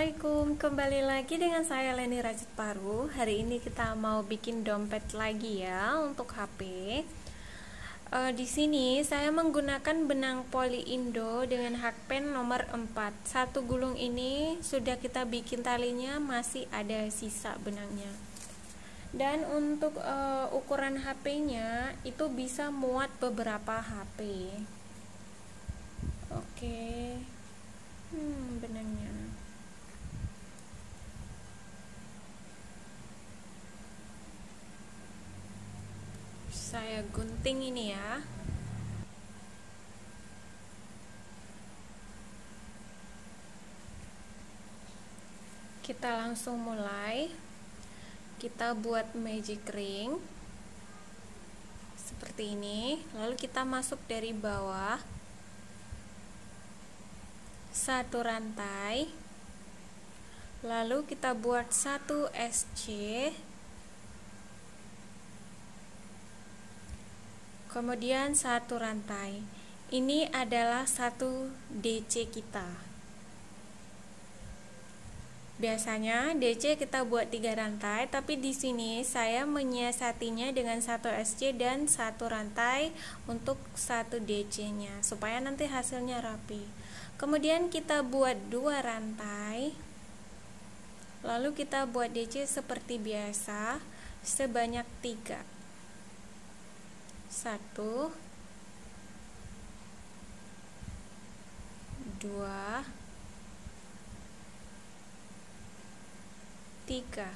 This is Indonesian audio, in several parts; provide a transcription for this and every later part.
Assalamualaikum, kembali lagi dengan saya Leni Rajit Paru. Hari ini kita mau bikin dompet lagi ya untuk HP. Di sini saya menggunakan benang poli Indo dengan hakpen nomor 4. Satu gulung ini sudah kita bikin talinya, masih ada sisa benangnya. Dan untuk ukuran HP-nya itu bisa muat beberapa HP. Oke. Benangnya. Saya gunting ini ya. Kita langsung mulai. Kita buat magic ring seperti ini. Lalu kita masuk dari bawah. Satu rantai. Lalu kita buat satu SC. Kemudian satu rantai. Ini adalah satu DC kita. Biasanya DC kita buat 3 rantai, tapi di sini saya menyiasatinya dengan satu SC dan satu rantai untuk satu DC-nya supaya nanti hasilnya rapi. Kemudian kita buat 2 rantai. Lalu kita buat DC seperti biasa sebanyak 3. 1 2 3.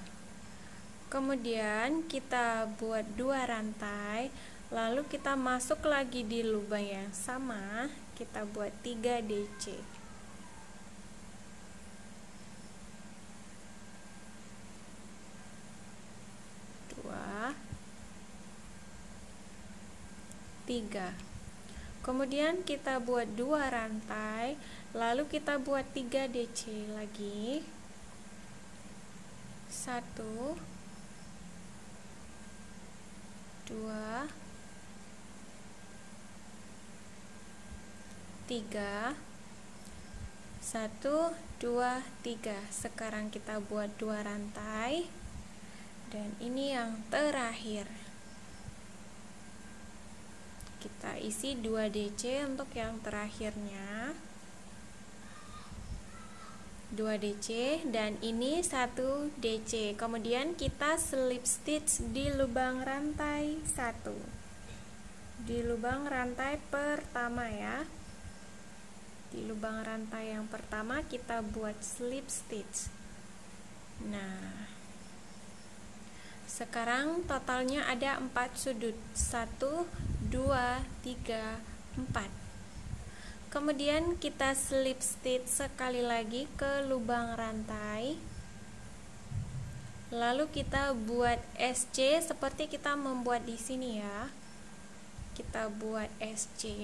Kemudian kita buat 2 rantai, lalu kita masuk lagi di lubang yang sama, kita buat 3 DC. Kemudian kita buat 2 rantai, lalu kita buat 3 DC lagi. 1 2 3. 1 2 3. Sekarang kita buat 2 rantai, dan ini yang terakhir. Kita isi 2 DC untuk yang terakhirnya. 2 DC dan ini 1 DC. Kemudian kita slip stitch di lubang rantai 1. Di lubang rantai pertama ya. Di lubang rantai yang pertama kita buat slip stitch. Nah, sekarang totalnya ada 4 sudut. 1 2 3 4. Kemudian kita slip stitch sekali lagi ke lubang rantai. Lalu kita buat SC seperti kita membuat di sini ya. Kita buat SC.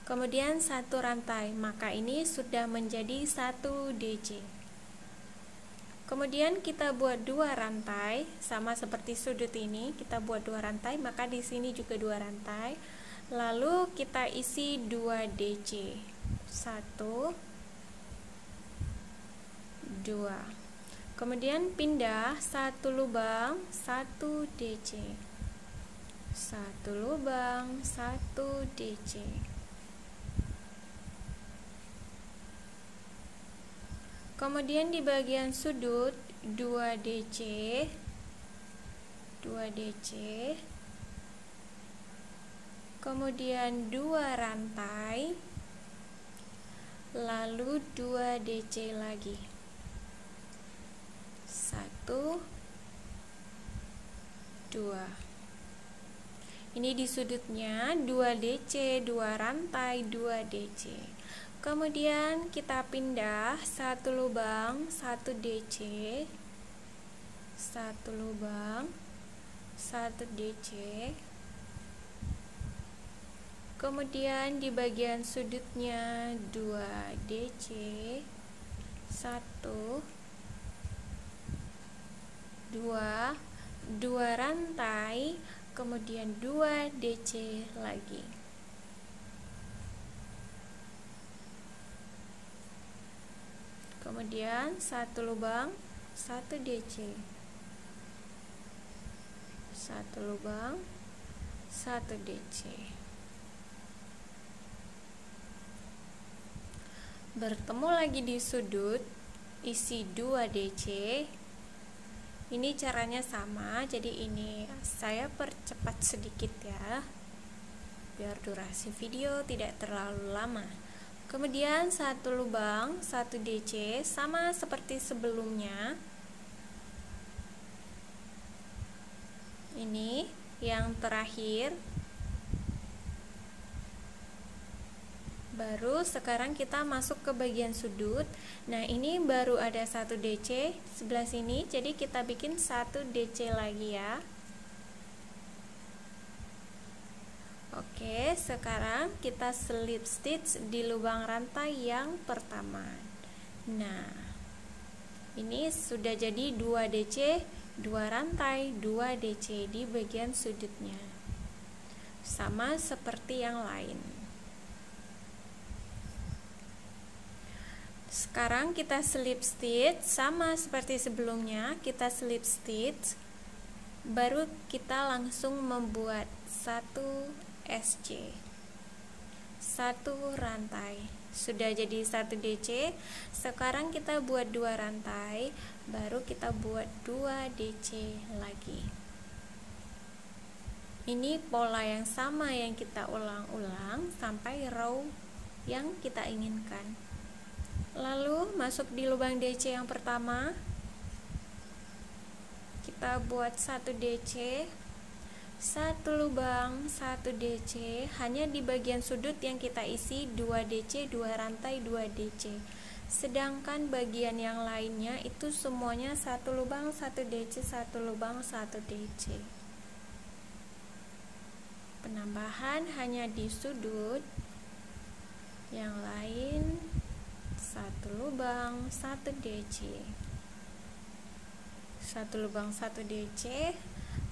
Kemudian satu rantai, maka ini sudah menjadi 1 DC. Kemudian kita buat 2 rantai, sama seperti sudut ini, kita buat 2 rantai, maka di sini juga 2 rantai. Lalu kita isi 2 DC. 1 2. Kemudian pindah 1 lubang, 1 DC. 1 lubang, 1 DC. Kemudian di bagian sudut 2 DC. 2 DC. Kemudian 2 rantai, lalu 2 DC lagi. 1 2. Ini di sudutnya 2 DC, 2 rantai, 2 DC. Kemudian kita pindah 1 lubang, 1 DC. 1 lubang, 1 DC. Kemudian di bagian sudutnya 2 DC, 1 2, 2 rantai, kemudian 2 DC lagi. kemudian 1 lubang 1 DC, 1 lubang 1 DC. Bertemu lagi di sudut, isi 2 DC. Ini caranya sama, jadi ini saya percepat sedikit ya, biar durasi video tidak terlalu lama. Kemudian 1 lubang 1 DC, sama seperti sebelumnya. Ini yang terakhir. Baru sekarang kita masuk ke bagian sudut. Nah, ini baru ada 1 DC sebelah sini, jadi kita bikin 1 DC lagi ya. Oke, sekarang kita slip stitch di lubang rantai yang pertama. Nah, ini sudah jadi 2 DC, 2 rantai, 2 DC di bagian sudutnya. Sama seperti yang lain. Sekarang kita slip stitch sama seperti sebelumnya, kita slip stitch, baru kita langsung membuat 1 SC, 1 rantai. Sudah jadi 1 DC. Sekarang kita buat 2 rantai, baru kita buat 2 DC lagi. Ini pola yang sama yang kita ulang-ulang sampai row yang kita inginkan. Lalu masuk di lubang DC yang pertama, kita buat 1 DC, 1 lubang 1 DC, hanya di bagian sudut yang kita isi 2 DC, 2 rantai, 2 DC. Sedangkan bagian yang lainnya itu semuanya 1 lubang 1 DC, 1 lubang 1 DC. Penambahan hanya di sudut, yang lain 1 lubang 1 DC, 1 lubang 1 DC,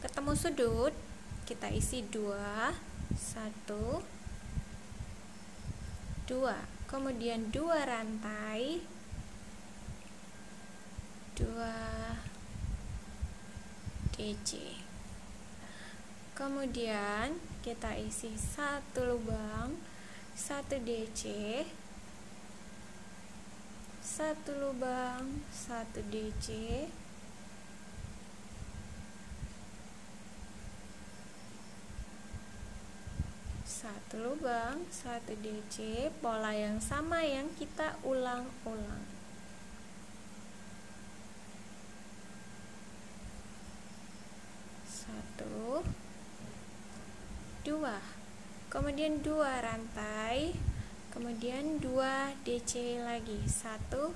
ketemu sudut, kita isi 2, 1, 2, kemudian 2 rantai, 2 DC, kemudian kita isi 1 lubang 1 DC, 1 lubang 1 DC, 1 lubang 1 DC, pola yang sama yang kita ulang-ulang. 1, 2, kemudian 2 rantai, kemudian 2 DC lagi, 1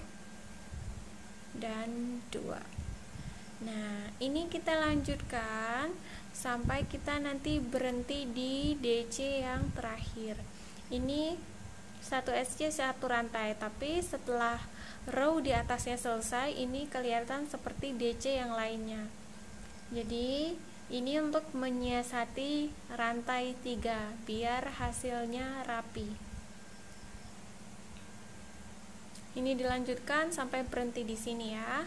dan 2. Nah, ini kita lanjutkan sampai kita nanti berhenti di DC yang terakhir. Ini 1 SC 1 rantai, tapi setelah row di atasnya selesai, ini kelihatan seperti DC yang lainnya. Jadi ini untuk menyiasati rantai 3 biar hasilnya rapi. Ini dilanjutkan sampai berhenti di sini ya.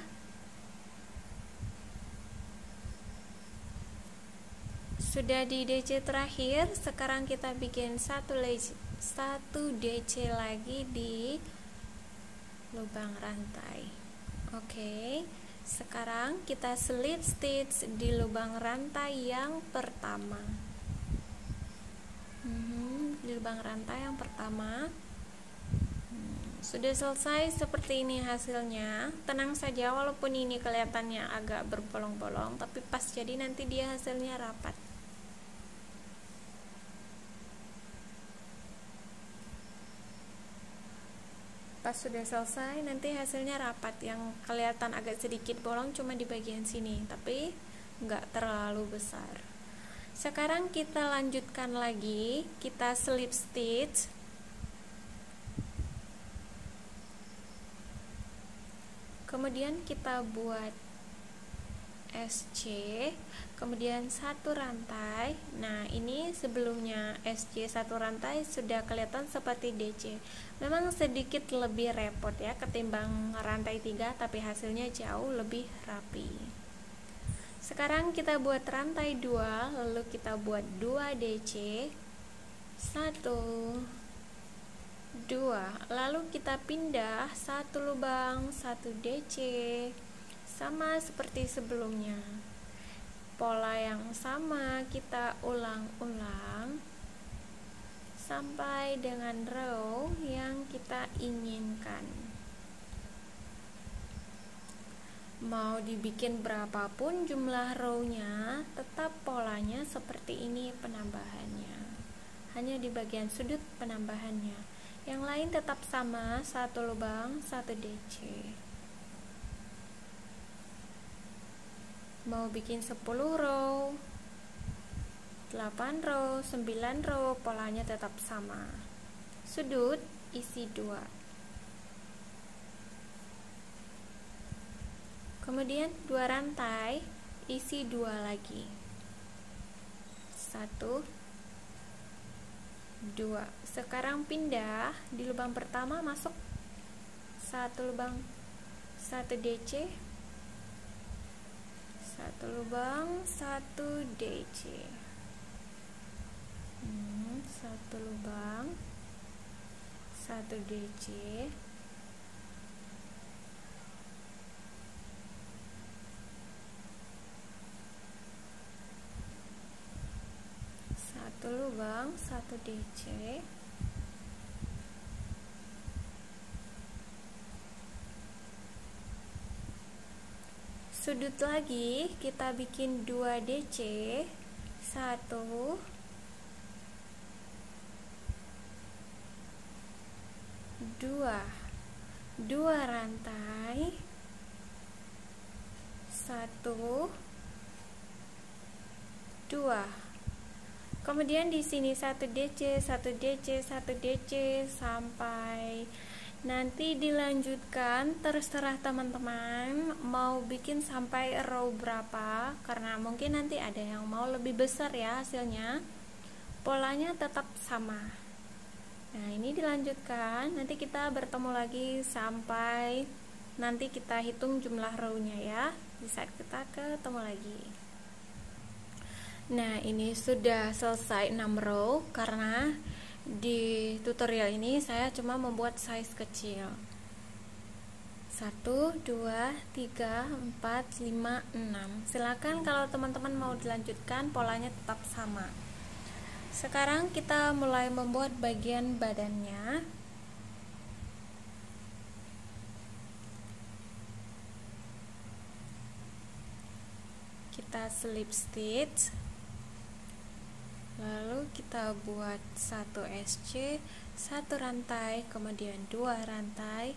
Sudah di DC terakhir, sekarang kita bikin 1 DC lagi di lubang rantai. Oke, sekarang kita slip stitch di lubang rantai yang pertama. Di lubang rantai yang pertama. Sudah selesai seperti ini hasilnya. Tenang saja, walaupun ini kelihatannya agak berbolong-bolong, tapi pas jadi nanti dia hasilnya rapat. Pas sudah selesai nanti hasilnya rapat. Yang kelihatan agak sedikit bolong cuma di bagian sini, tapi nggak terlalu besar. Sekarang kita lanjutkan lagi, kita slip stitch. Kemudian kita buat SC, kemudian satu rantai. Nah, ini sebelumnya SC satu rantai sudah kelihatan seperti DC. Memang sedikit lebih repot ya ketimbang rantai 3, tapi hasilnya jauh lebih rapi. Sekarang kita buat rantai 2, lalu kita buat 2 DC, 1 2, lalu kita pindah satu lubang, 1 DC, sama seperti sebelumnya. Pola yang sama kita ulang-ulang sampai dengan row yang kita inginkan. Mau dibikin berapapun jumlah row-nya, tetap polanya seperti ini penambahannya. Hanya di bagian sudut penambahannya. Yang lain tetap sama, satu lubang, 1 DC. Mau bikin 10 row, 8 row, 9 row, polanya tetap sama. Sudut isi 2. Kemudian 2 rantai, isi 2 lagi. 1 2. Sekarang pindah di lubang pertama, masuk 1 lubang, 1 DC, 1 lubang, 1 DC, 1 lubang, 1 DC, 1 lubang, 1 DC, sudut lagi kita bikin 2 DC, 1 2 rantai, 1 2. Kemudian di sini 1 DC, 1 DC, 1 DC sampai nanti dilanjutkan. Terserah teman-teman mau bikin sampai row berapa, karena mungkin nanti ada yang mau lebih besar ya hasilnya. Polanya tetap sama. Nah, ini dilanjutkan. Nanti kita bertemu lagi sampai nanti kita hitung jumlah row-nya ya, di saat kita ketemu lagi. Nah, ini sudah selesai 6 row karena di tutorial ini saya cuma membuat size kecil. 1 2 3 4 5 6. Silakan kalau teman-teman mau dilanjutkan, polanya tetap sama. Sekarang kita mulai membuat bagian badannya. Kita slip stitch. Lalu kita buat 1 SC, 1 rantai, kemudian 2 rantai,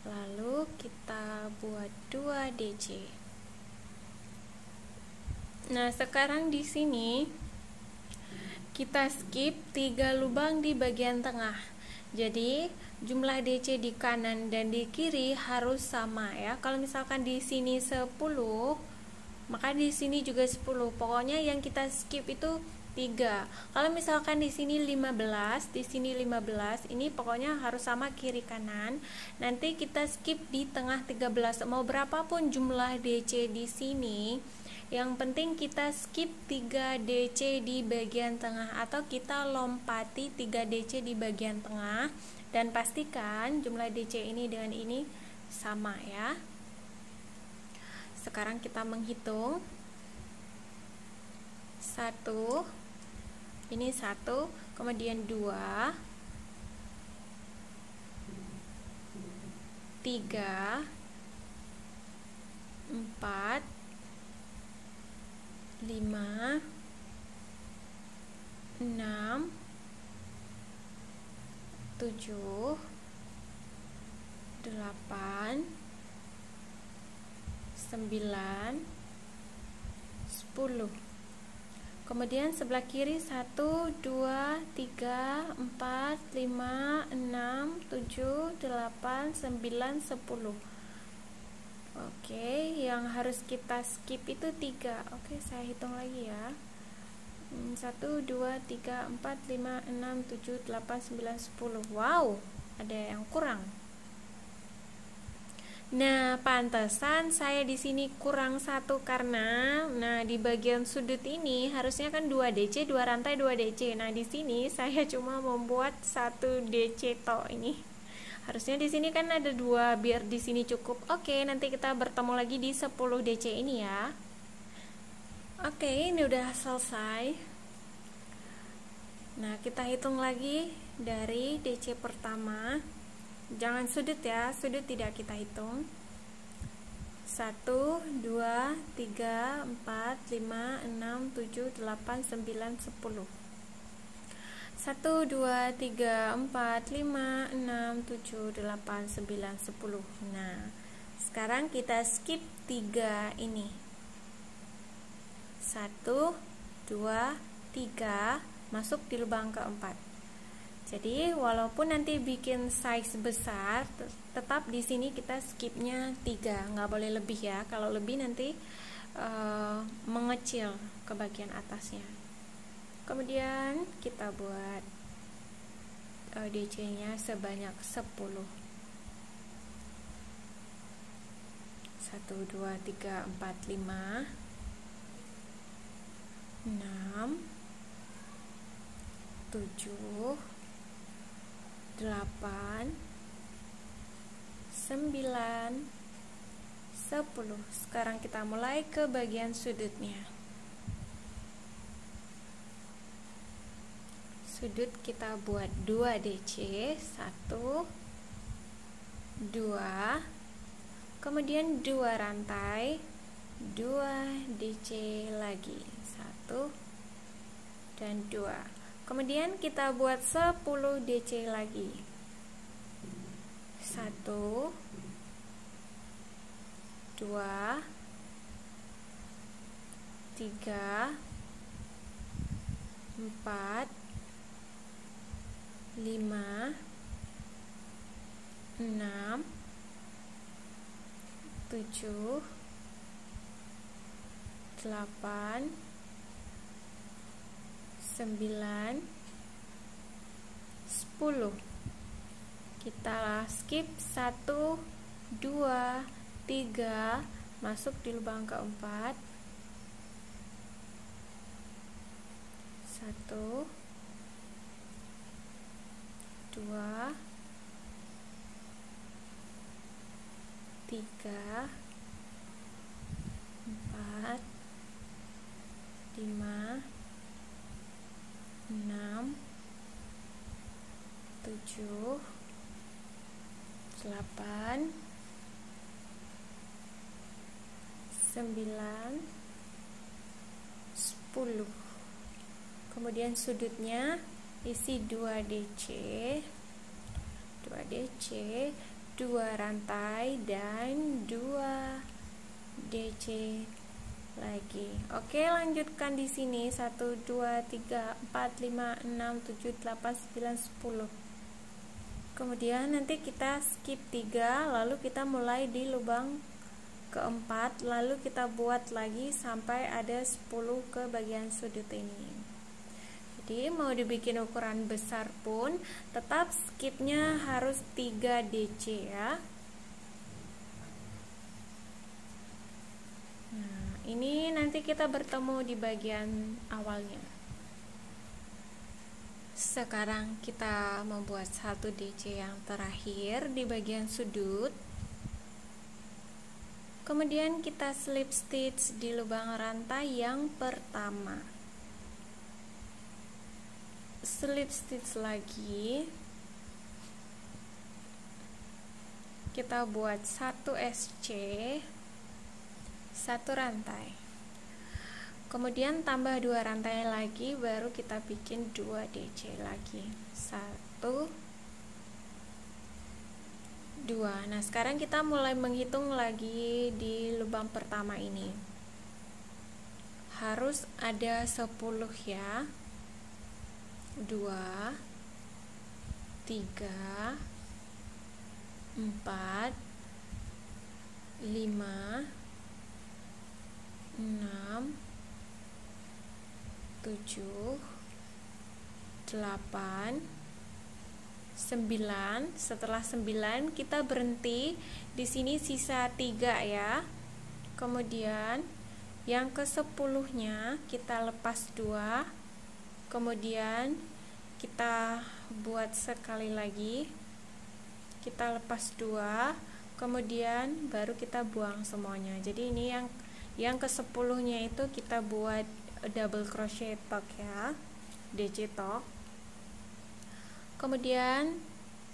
lalu kita buat 2 DC. Nah, sekarang di sini kita skip 3 lubang di bagian tengah. Jadi jumlah DC di kanan dan di kiri harus sama ya. Kalau misalkan di sini 10, maka di sini juga 10. Pokoknya yang kita skip itu 3. Kalau misalkan di sini 15, di sini 15, ini pokoknya harus sama kiri kanan. Nanti kita skip di tengah 13. Mau berapapun jumlah DC di sini, yang penting kita skip 3 DC di bagian tengah, atau kita lompati 3 DC di bagian tengah, dan pastikan jumlah DC ini dengan ini sama ya. Sekarang kita menghitung. 1, ini 1, kemudian 2, 3, 4, 5, 6, 7, 8, 9, 10. Kemudian sebelah kiri 1, 2, 3, 4, 5, 6, 7, 8, 9, 10. Oke, yang harus kita skip itu 3. Oke, saya hitung lagi ya. 1, 2, 3, 4, 5, 6, 7, 8, 9, 10. Wow, ada yang kurang. Nah, pantesan saya di sini kurang 1 karena di bagian sudut ini harusnya kan 2 DC, 2 rantai, 2 DC. Nah, di sini saya cuma membuat 1 DC tok ini. Harusnya di sini kan ada 2 biar di sini cukup. Oke, nanti kita bertemu lagi di 10 DC ini ya. Oke, ini udah selesai. Nah, kita hitung lagi dari DC pertama. Jangan sudut ya, sudut tidak kita hitung. 1, 2, 3, 4, 5, 6, 7, 8, 9, 10. 1, 2, 3, 4, 5, 6, 7, 8, 9, 10. Nah, sekarang kita skip 3 ini. 1, 2, 3 masuk di lubang keempat. Jadi walaupun nanti bikin size besar, tetap di sini kita skipnya 3, nggak boleh lebih ya. Kalau lebih nanti mengecil ke bagian atasnya. Kemudian kita buat DC-nya sebanyak 10. 1, 2, 3, 4, 5, 6, 7, 8, 9, 10. Sekarang kita mulai ke bagian sudutnya. Sudut kita buat 2 DC, 1, 2, kemudian 2 rantai, 2 DC lagi, 1 dan 2. Kemudian kita buat 10 DC lagi. 1, 2, 3, 4, 5, 6, 7, 8, 9, 10. Kita skip 1, 2, 3 masuk di lubang keempat. 1, 2, 3, 4, 5, 6, 7, 8, 9, 10. Kemudian sudutnya isi 2 DC, 2 DC, 2 rantai dan 2 DC lagi. Oke, lanjutkan di sini 1, 2, 3, 4, 5, 6, 7, 8, 9, 10. Kemudian nanti kita skip 3, lalu kita mulai di lubang keempat, lalu kita buat lagi sampai ada 10 ke bagian sudut ini. Jadi mau dibikin ukuran besar pun tetap skipnya harus 3 DC ya. Nah, ini nanti kita bertemu di bagian awalnya. Sekarang kita membuat 1 DC yang terakhir di bagian sudut. Kemudian kita slip stitch di lubang rantai yang pertama. Slip stitch lagi. Kita buat 1 SC, 1 rantai. Kemudian tambah 2 rantai lagi, baru kita bikin 2 DC lagi. 1, 2. Nah, sekarang kita mulai menghitung lagi di lubang pertama ini. Harus ada 10 ya. 2, 3, 4, 5, 6, 7, 8, 9. Setelah 9 kita berhenti. Di sini sisa 3 ya. Kemudian yang ke-10-nya kita lepas 2. Kemudian kita buat sekali lagi. Kita lepas 2. Kemudian baru kita buang semuanya. Jadi ini yang ke-10-nya itu kita buat double crochet top ya, DC top. Kemudian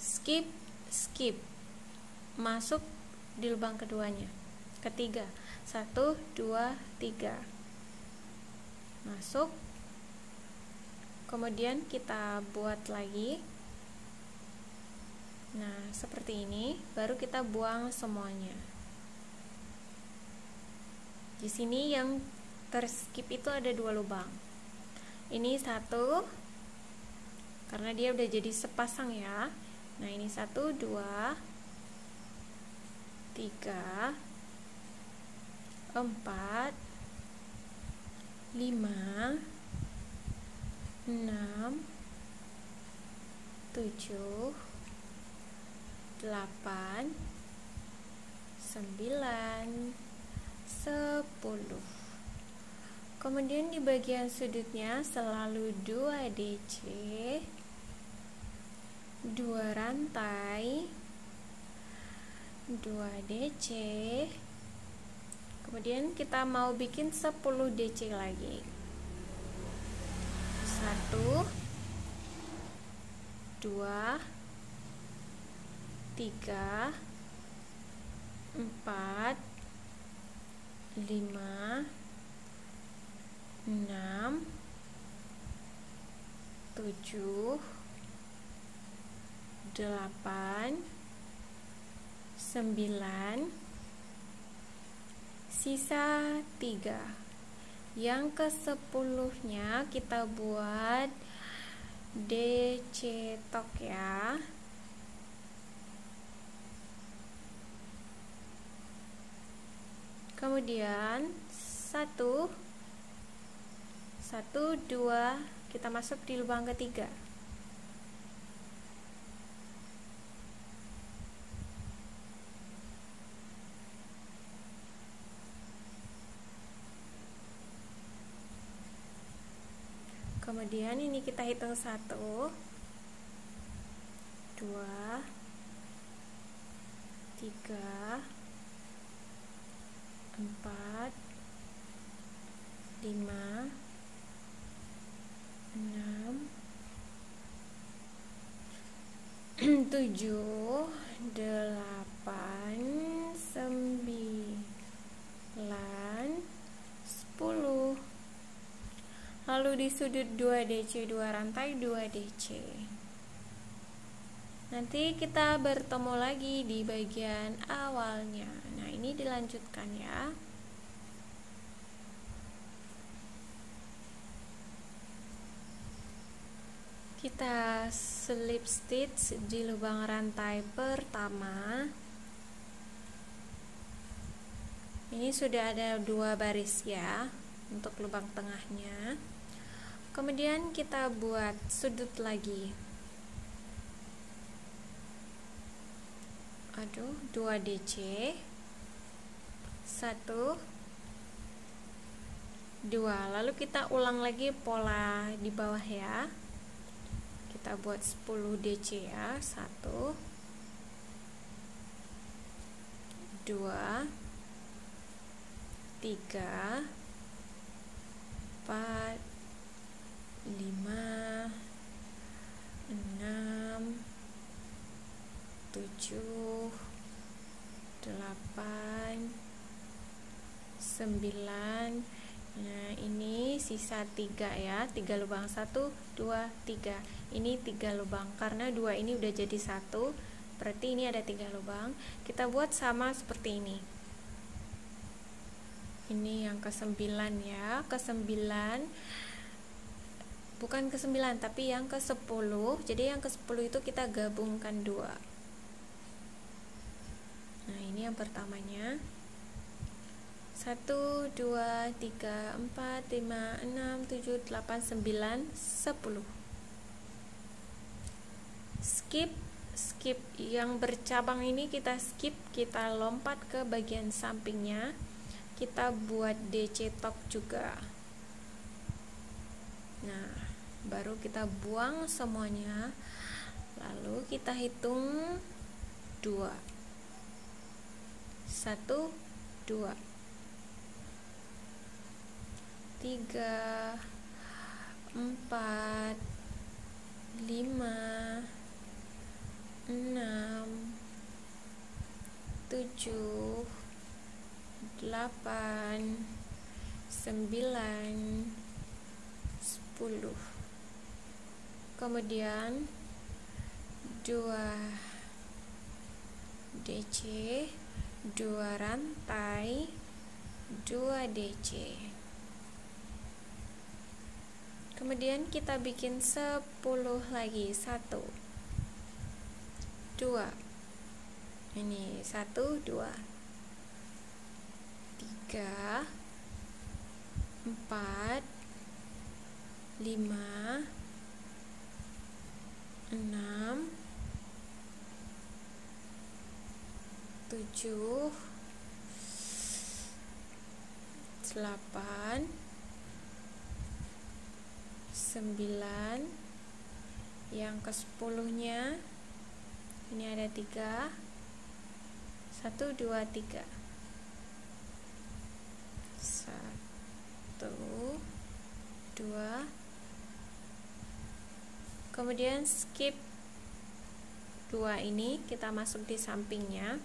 skip, masuk di lubang keduanya, ketiga, 1, 2, 3, masuk. Kemudian kita buat lagi. Nah, seperti ini, baru kita buang semuanya. Di sini yang terskip itu ada 2 lubang. Ini 1, karena dia udah jadi sepasang ya. Nah, ini 1, 2, 3, 4, 5, 6, 7, 8, 9, 10. Kemudian di bagian sudutnya selalu 2 DC, 2 rantai, 2 DC. Kemudian kita mau bikin 10 DC lagi. 1, 2, 3, 4, 5, 6, 7, 8, 9, sisa 3. Yang ke-10-nya kita buat DC tok ya. Kemudian 1, 2, kita masuk di lubang ketiga. Kemudian ini kita hitung 1, 2, 3, 4, 5, 6, 7, 8, 9, 10. Lalu di sudut 2 DC, 2 rantai, 2 DC. Nanti kita bertemu lagi di bagian awalnya. Nah, ini dilanjutkan ya. Kita slip stitch di lubang rantai pertama. Ini sudah ada 2 baris ya untuk lubang tengahnya. Kemudian kita buat sudut lagi. 2 DC, 1, 2. Lalu kita ulang lagi pola di bawah ya. Kita buat 10 DC ya. 1, 2, 3, 4, 5, 6, 7, 8, 9. Nah, ini sisa 3 ya. 3 lubang, 1, 2, 3. Ini 3 lubang. Karena 2 ini udah jadi 1, berarti ini ada 3 lubang. Kita buat sama seperti ini. Ini yang ke-9 ya. Ke-9, bukan ke-9 tapi yang ke-10. Jadi yang ke-10 itu kita gabungkan 2. Nah, ini ini yang pertamanya. 1, 2, 3, 4, 5, 6, 7, 8, 9, 10. Skip yang bercabang ini kita skip, kita lompat ke bagian sampingnya, kita buat DC top juga. Nah, baru kita buang semuanya, lalu kita hitung 2. 1, 2, 3, 4, 5, 6, 7, 8, 9, 10. Kemudian 2 DC, 2 rantai, 2 DC. Kemudian kita bikin 10 lagi. 1, 2, ini 1, 2, 3, 4, 5, 6, 7, 8, 9, yang ke-10-nya ini ada 3, 1, 2, 3, 1, 2, kemudian skip 2 ini, kita masuk di sampingnya.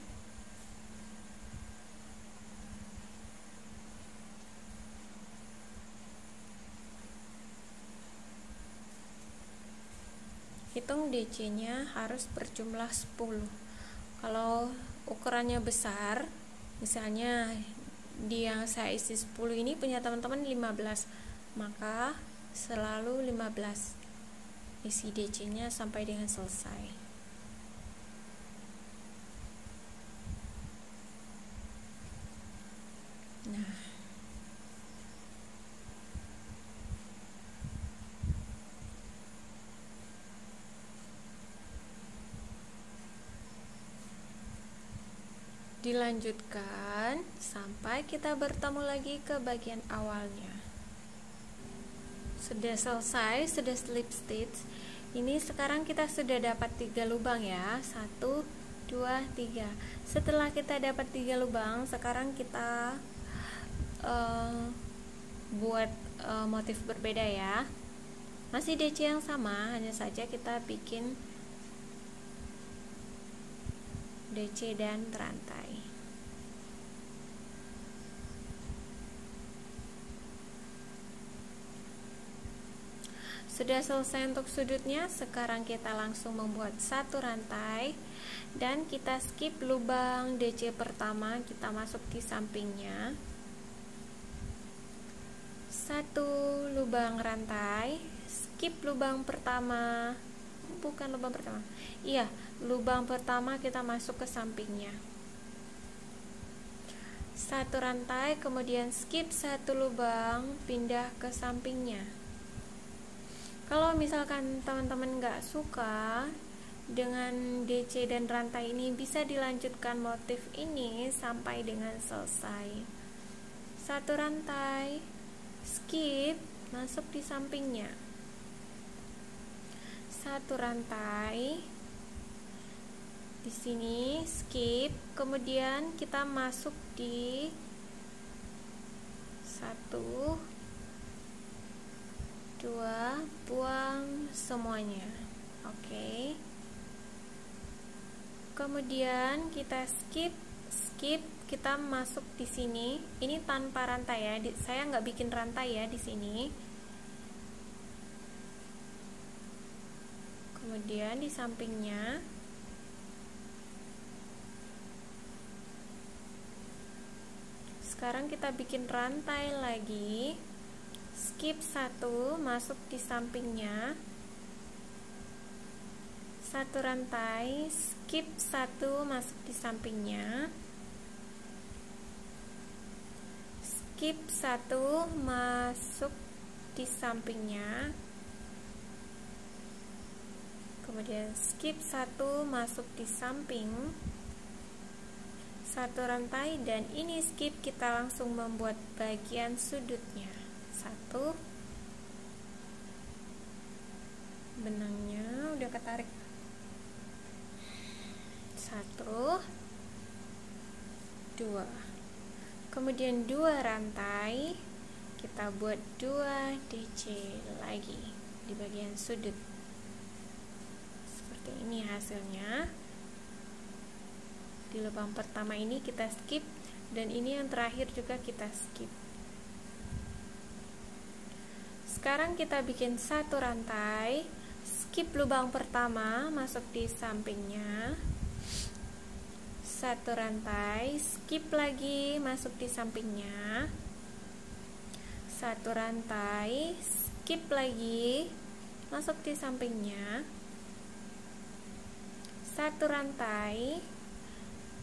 Hitung DC-nya harus berjumlah 10. Kalau ukurannya besar, misalnya di yang saya isi 10 ini punya teman-teman 15, maka selalu 15 isi DC-nya sampai dengan selesai. Nah, dilanjutkan sampai kita bertemu lagi ke bagian awalnya. Sudah selesai, sudah slip stitch. Ini sekarang kita sudah dapat 3 lubang ya. 1, 2, 3. Setelah kita dapat 3 lubang, sekarang kita buat motif berbeda ya. Masih DC yang sama, hanya saja kita bikin DC dan rantai. Sudah selesai untuk sudutnya, sekarang kita langsung membuat 1 rantai dan kita skip lubang DC pertama, kita masuk di sampingnya. 1 lubang rantai, skip lubang pertama, bukan lubang pertama, iya, lubang pertama kita masuk ke sampingnya. 1 rantai, kemudian skip 1 lubang, pindah ke sampingnya. Kalau misalkan teman-teman nggak suka dengan DC dan rantai ini, bisa dilanjutkan motif ini sampai dengan selesai. 1 rantai, skip, masuk di sampingnya. 1 rantai, di sini skip, kemudian kita masuk di 1, 2, buang semuanya. Oke. Kemudian kita skip, kita masuk di sini. Ini tanpa rantai ya. Saya nggak bikin rantai ya di sini. Kemudian di sampingnya sekarang kita bikin rantai lagi. Skip 1, masuk di sampingnya. 1 rantai, skip 1, masuk di sampingnya. skip 1 masuk di sampingnya, kemudian skip 1 masuk di samping, 1 rantai, dan ini skip kita langsung membuat bagian sudutnya. 1, benangnya udah ketarik, 1, 2, kemudian 2 rantai, kita buat 2 DC lagi di bagian sudut. Seperti ini hasilnya. Di lubang pertama ini kita skip, dan ini yang terakhir juga kita skip. Sekarang kita bikin 1 rantai, skip lubang pertama, masuk di sampingnya, 1 rantai, skip lagi, masuk di sampingnya, 1 rantai, skip lagi, masuk di sampingnya, 1 rantai,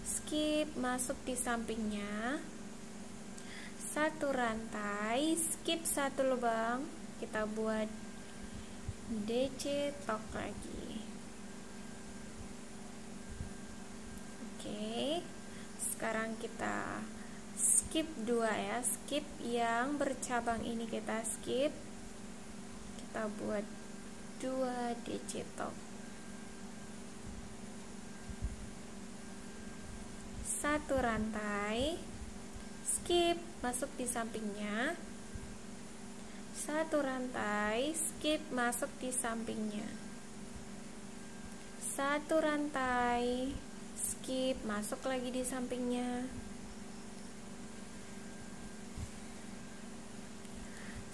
skip, masuk di sampingnya, 1 rantai, skip 1 lubang, kita buat DC tok lagi. Oke, sekarang kita skip 2 ya, skip yang bercabang ini kita skip, kita buat 2 DC tok, 1 rantai, skip, masuk di sampingnya, 1 rantai, skip, masuk di sampingnya, 1 rantai, skip, masuk lagi di sampingnya,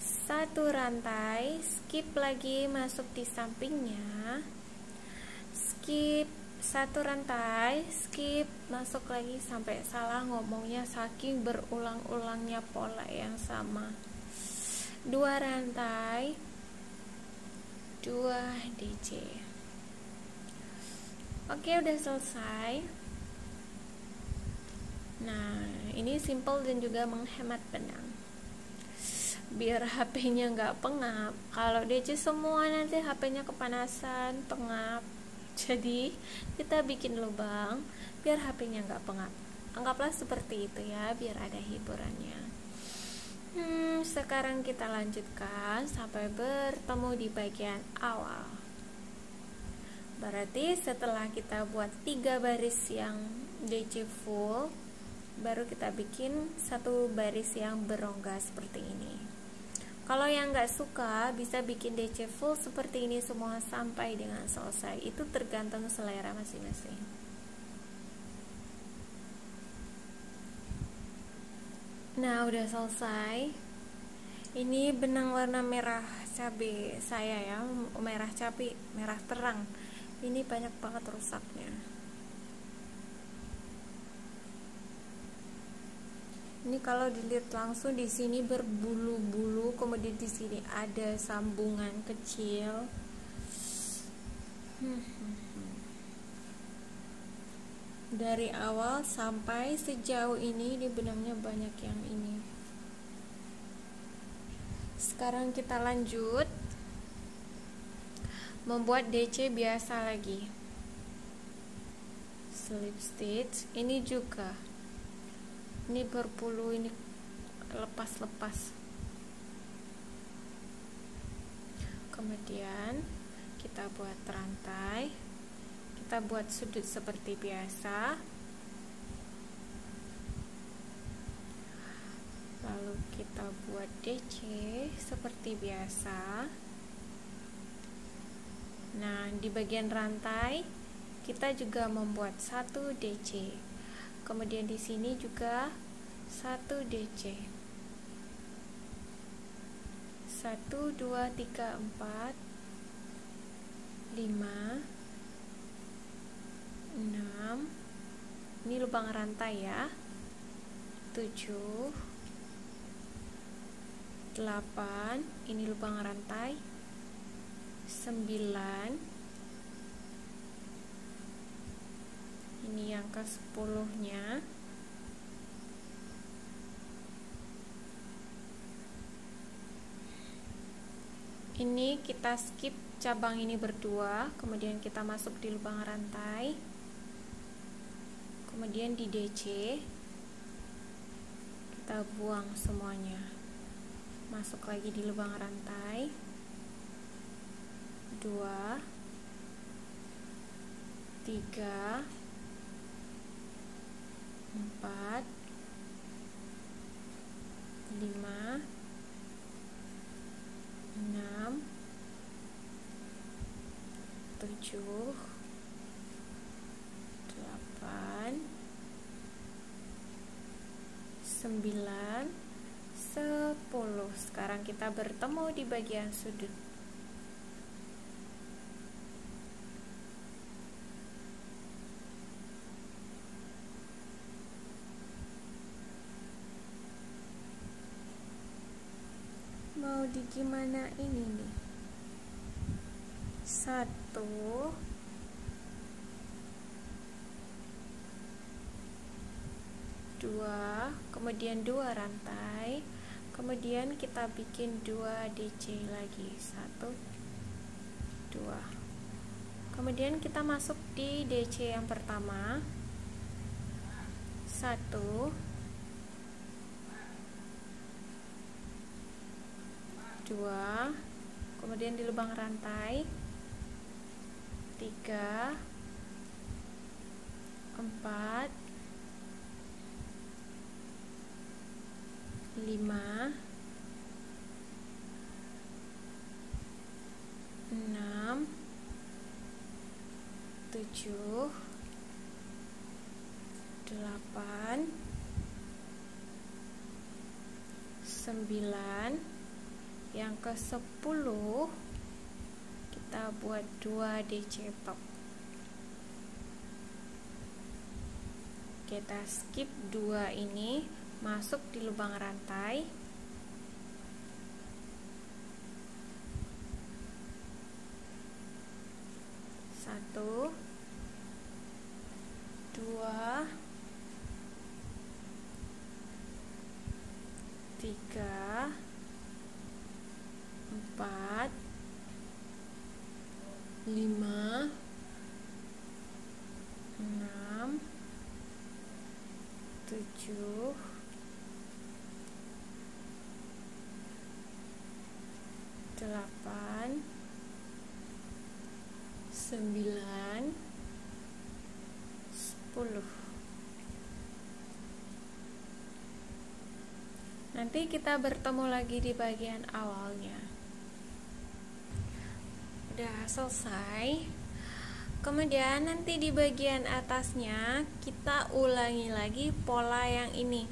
1 rantai, skip lagi, masuk di sampingnya, skip, 1 rantai, skip, masuk lagi, sampai salah ngomongnya saking berulang-ulangnya pola yang sama. 2 rantai, 2 DC. Oke, udah selesai. Nah, ini simple dan juga menghemat benang, biar HP-nya nggak pengap. Kalau DC semua nanti HP-nya kepanasan, pengap. Jadi kita bikin lubang biar HP-nya nggak pengap. Anggaplah seperti itu ya, biar ada hiburannya. Sekarang kita lanjutkan sampai bertemu di bagian awal. Berarti setelah kita buat 3 baris yang DC full, baru kita bikin 1 baris yang berongga seperti ini. Kalau yang nggak suka bisa bikin DC full seperti ini semua sampai dengan selesai. Itu tergantung selera masing-masing. Nah, udah selesai. Ini benang warna merah cabai saya ya, merah cabai, merah terang. Ini banyak banget rusaknya. Ini kalau dilihat langsung di sini berbulu-bulu, kemudian di sini ada sambungan kecil. Dari awal sampai sejauh ini di benangnya banyak yang ini. Sekarang kita lanjut membuat DC biasa lagi. Slip stitch ini juga. Ini berbulu, ini lepas-lepas. Kemudian kita buat rantai, kita buat sudut seperti biasa, lalu kita buat DC seperti biasa. Nah, di bagian rantai kita juga membuat 1 DC. Kemudian di sini juga 1 DC. 1, 2, 3, 4, 5, 6. Ini lubang rantai ya. 7, 8. Ini lubang rantai. 9. Ini yang ke 10-nya. Ini kita skip cabang ini berdua, kemudian kita masuk di lubang rantai, kemudian di DC kita buang semuanya, masuk lagi di lubang rantai 2, 3, 4, 5, 6, 7, 8, 9, 10. Sekarang kita bertemu di bagian sudut. Mau di gimana ini nih? 1, 2, kemudian 2 rantai, kemudian kita bikin 2 DC lagi, 1, 2, kemudian kita masuk di DC yang pertama, 1, 2, kemudian di lubang rantai 3, 4, 5, 6, 7, 8, 9, yang ke-10 kita buat 2 DC pop. Kita skip 2 ini, masuk di lubang rantai, 1, 2, 3, 4, 5, 6, 7, 8, 9, 10. Nanti kita bertemu lagi di bagian awalnya. Udah selesai. Kemudian nanti di bagian atasnya kita ulangi lagi pola yang ini,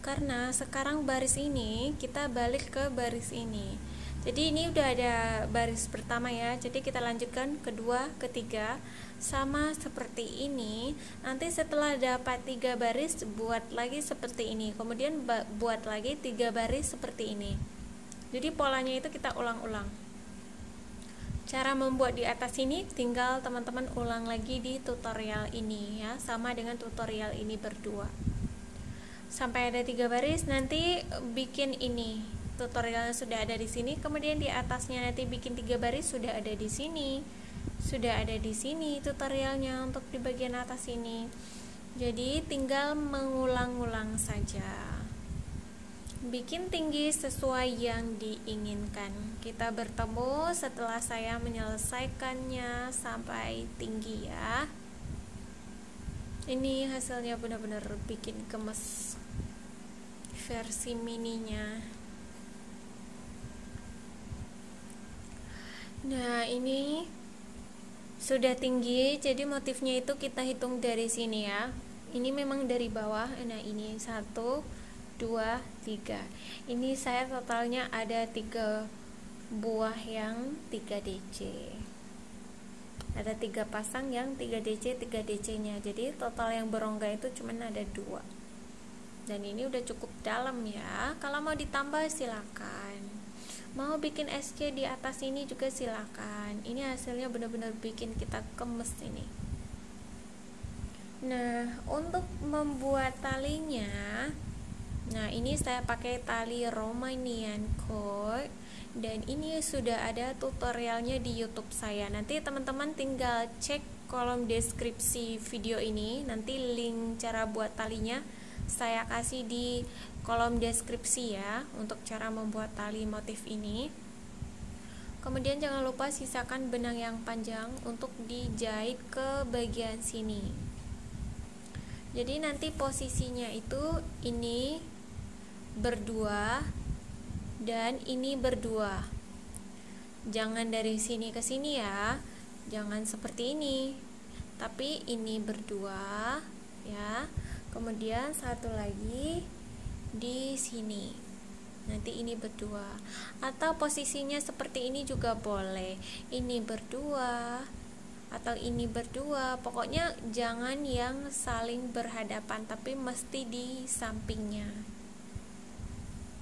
karena sekarang baris ini kita balik ke baris ini. Jadi ini udah ada baris pertama ya, jadi kita lanjutkan kedua, ketiga sama seperti ini. Nanti setelah dapat 3 baris buat lagi seperti ini, kemudian buat lagi 3 baris seperti ini. Jadi polanya itu kita ulang-ulang. Cara membuat di atas ini tinggal teman-teman ulang lagi di tutorial ini ya, sama dengan tutorial ini berdua. Sampai ada 3 baris, nanti bikin ini. Tutorialnya sudah ada di sini, kemudian di atasnya nanti bikin 3 baris sudah ada di sini. Sudah ada di sini tutorialnya untuk di bagian atas ini. Jadi tinggal mengulang-ulang saja. Bikin tinggi sesuai yang diinginkan. Kita bertemu setelah saya menyelesaikannya sampai tinggi ya. Ini hasilnya benar-benar bikin gemes, versi mininya. Nah, ini sudah tinggi, jadi motifnya itu kita hitung dari sini ya. Ini memang dari bawah. Nah, ini 1, 2, 3. Ini saya totalnya ada 3 buah yang 3 DC. Ada 3 pasang yang 3 DC, 3 DC nya. Jadi total yang berongga itu cuman ada 2. Dan ini udah cukup dalam ya. Kalau mau ditambah silakan. Mau bikin SC di atas ini juga silakan. Ini hasilnya benar-benar bikin kita gemes ini. Nah, untuk membuat talinya, nah ini saya pakai tali Romanian cord. dan ini sudah ada tutorialnya di YouTube saya. Nanti teman-teman tinggal cek kolom deskripsi video ini, nanti link cara buat talinya saya kasih di kolom deskripsi ya, untuk cara membuat tali motif ini. Kemudian jangan lupa sisakan benang yang panjang untuk dijahit ke bagian sini. Jadi nanti posisinya itu ini berdua dan ini berdua. Jangan dari sini ke sini ya, jangan seperti ini, tapi ini berdua ya. Kemudian satu lagi di sini, nanti ini berdua, atau posisinya seperti ini juga boleh, ini berdua atau ini berdua, pokoknya jangan yang saling berhadapan, tapi mesti di sampingnya.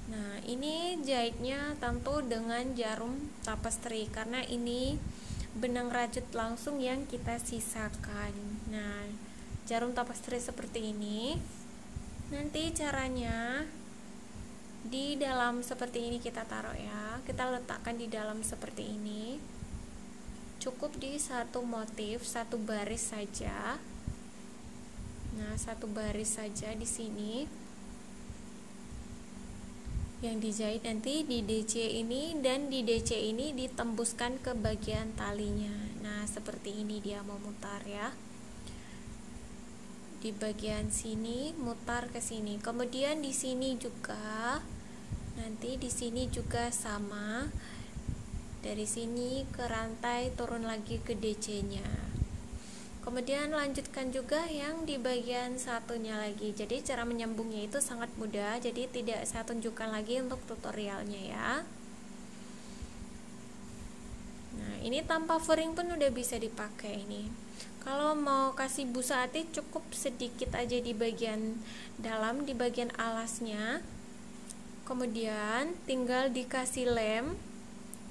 Nah, ini jahitnya tentu dengan jarum tapestry karena ini benang rajut langsung yang kita sisakan. Nah, jarum tapestry seperti ini. Nanti caranya di dalam seperti ini kita taruh ya, kita letakkan di dalam seperti ini, cukup di satu motif, satu baris saja. Nah, satu baris saja di sini yang dijahit nanti di DC ini, dan di DC ini ditembuskan ke bagian talinya. Nah, seperti ini dia memutar ya, di bagian sini mutar ke sini. Kemudian di sini juga, nanti di sini juga sama, dari sini ke rantai turun lagi ke DC-nya. Kemudian lanjutkan juga yang di bagian satunya lagi. Jadi cara menyambungnya itu sangat mudah, jadi tidak saya tunjukkan lagi untuk tutorialnya ya. Nah, ini tanpa fering pun udah bisa dipakai ini. Kalau mau kasih busa hati cukup sedikit aja di bagian dalam, di bagian alasnya. Kemudian tinggal dikasih lem,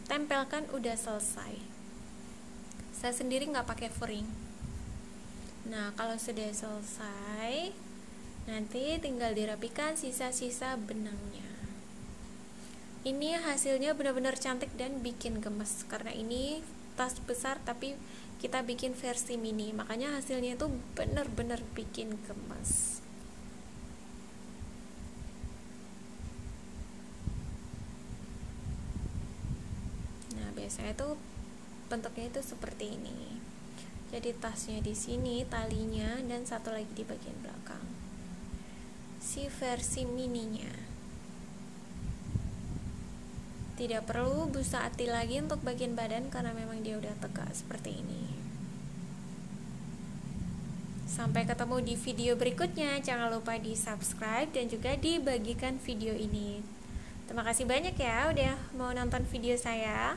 tempelkan, udah selesai. Saya sendiri nggak pakai fering. Nah, kalau sudah selesai, nanti tinggal dirapikan sisa-sisa benangnya. Ini hasilnya benar-benar cantik dan bikin gemes, karena ini tas besar tapi kita bikin versi mini, makanya hasilnya itu benar-benar bikin gemes. Nah, biasanya itu bentuknya itu seperti ini. Jadi tasnya di sini talinya, dan satu lagi di bagian belakang. Si versi mininya. Tidak perlu busa hati lagi untuk bagian badan karena memang dia udah tegak seperti ini. Sampai ketemu di video berikutnya. Jangan lupa di subscribe dan juga dibagikan video ini. Terima kasih banyak ya udah mau nonton video saya.